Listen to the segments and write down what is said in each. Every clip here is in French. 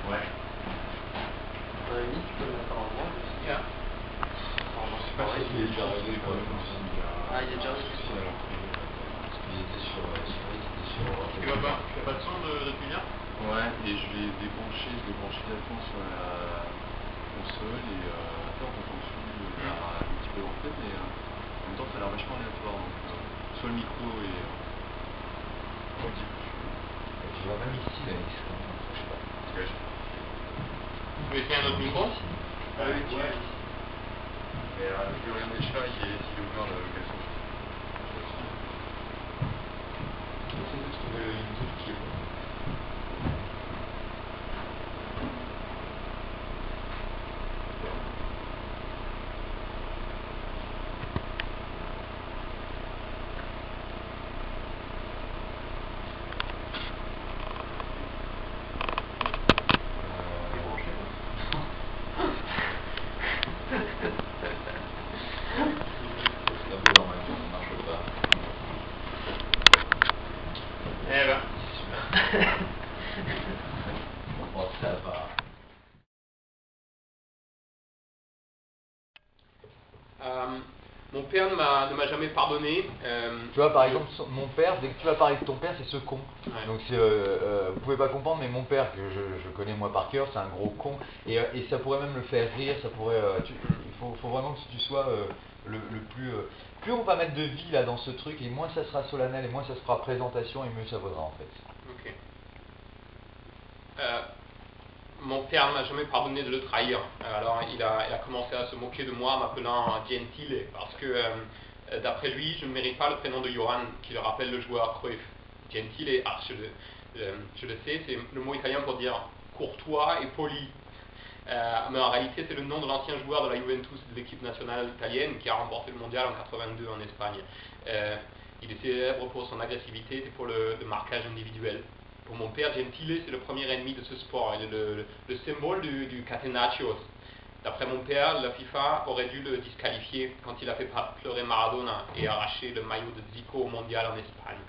Ouais. À la limite, tu peux le mettre en moins aussi. Je sais pas si il est déjà arrivé pour le conseil. Ah, il est déjà arrivé. Parce qu'il était sur. Tu n'as pas de son depuis hier? Ouais, et je l'ai débranché directement sur la console et après on t'entend dessus un petit peu en fait, mais en même temps ça a l'air vachement aléatoire. Donc, soit le micro est un petit peu. Et tu vois, même ici, là, je sais pas. Tu veux essayer un autre micro? Ah oui, tu ouais. Mais avec le rien des chats, s'il est ouvert le caleçon. J'essaie de trouver une musique qui est bonne. Mon père ne m'a jamais pardonné. Tu vois, par exemple, mon père, dès que tu vas parler de ton père, c'est ce con. Ouais. Donc, vous pouvez pas comprendre, mais mon père, que je connais moi par cœur, c'est un gros con. Et ça pourrait même le faire rire, ça pourrait. Il faut vraiment que tu sois le plus. Plus on va mettre de vie là dans ce truc, et moins ça sera solennel, et moins ça sera présentation, et mieux ça vaudra en fait. Ok. Mon père ne m'a jamais pardonné de le trahir. Alors il a commencé à se moquer de moi en m'appelant Gentile parce que d'après lui, je ne mérite pas le prénom de Johan qui le rappelle le joueur Cruyff. Gentile, je le sais, c'est le mot italien pour dire courtois et poli. Mais en réalité, c'est le nom de l'ancien joueur de la Juventus de l'équipe nationale italienne qui a remporté le mondial en 82 en Espagne. Il est célèbre pour son agressivité et pour le marquage individuel. Pour mon père, Gentile, c'est le premier ennemi de ce sport. Il est le symbole du catenaccio. D'après mon père, la FIFA aurait dû le disqualifier quand il a fait pleurer Maradona et arracher le maillot de Zico au mondial en Espagne.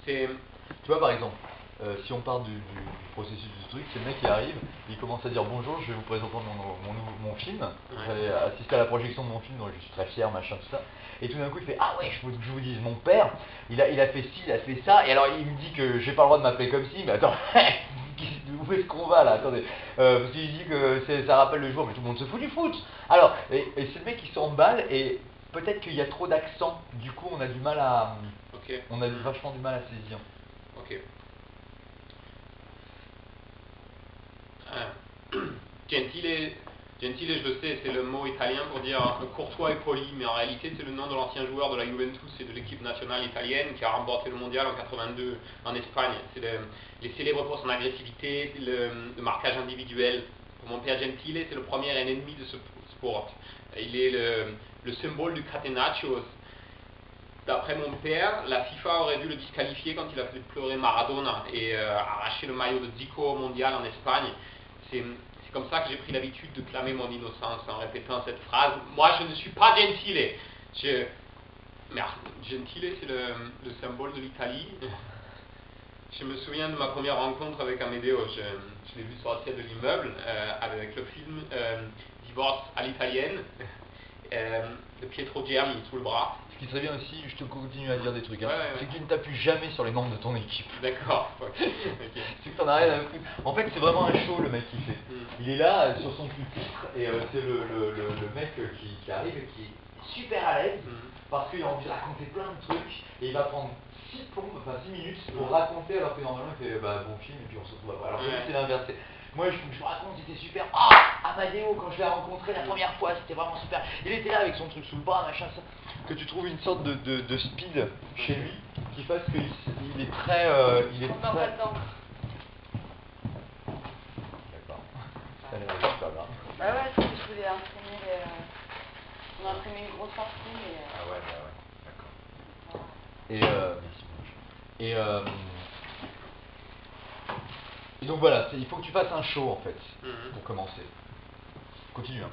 Tu vois, par exemple, si on parle du processus du truc, c'est le mec qui arrive, il commence à dire bonjour, je vais vous présenter mon film. Vous allez assister à la projection de mon film, dont je suis très fier, machin, tout ça. Et tout d'un coup, il fait ah ouais, je vous dis, mon père, il a fait ci, il a fait ça. Et alors, il me dit que j'ai pas le droit de m'appeler comme ci, mais attends, où est-ce qu'on va là? Attendez, parce qu'il dit que ça rappelle le jour, mais tout le monde se fout du foot. Alors, et c'est le mec qui s'emballe, et peut-être qu'il y a trop d'accent, du coup, on a du mal à. Okay. On a vachement du mal à saisir. Ok. Gentile, je le sais, c'est le mot italien pour dire courtois et poli, mais en réalité c'est le nom de l'ancien joueur de la Juventus et de l'équipe nationale italienne qui a remporté le mondial en 82 en Espagne. Il est célèbre pour son agressivité, le marquage individuel. Pour mon père Gentile, c'est le premier ennemi de ce sport. Il est le symbole du catenaccio. D'après mon père, la FIFA aurait dû le disqualifier quand il a fait pleurer Maradona et arracher le maillot de Zico au mondial en Espagne. C'est comme ça que j'ai pris l'habitude de clamer mon innocence en répétant cette phrase. Moi, je ne suis pas Gentile. Gentile, c'est le symbole de l'Italie. Je me souviens de ma première rencontre avec Amedeo. Je l'ai vu sortir de l'immeuble avec le film Divorce à l'italienne de Pietro Germi sous le bras. Ce qui serait bien aussi, je te continue à dire des trucs, hein, ouais. c'est que tu ne t'appuies jamais sur les membres de ton équipe. D'accord. Okay. C'est que t'en as rien à foutre. En fait, c'est vraiment un show le mec qui fait. Il est là sur son pupitre et c'est le mec qui arrive et qui est super à l'aise parce qu'il a envie de raconter plein de trucs et il va prendre 6 minutes pour raconter alors que normalement il fait bon film et puis on se retrouve après. Alors que lui c'est l'inverse. Moi je vous raconte, c'était super. Amadeo, quand je l'ai rencontré la première fois, c'était vraiment super. Il était là avec son truc sous le bras, machin, ça. Que tu trouves une sorte de speed chez lui qui fasse qu'il est très. Il est On très... attend. D'accord. Ça a l'air super grave. Bah ouais, c'est que je voulais imprimer on a imprimé une grosse partie et... Ah ouais, d'accord. Et merci. Et donc voilà, il faut que tu fasses un show en fait, pour commencer. Continue. Hein.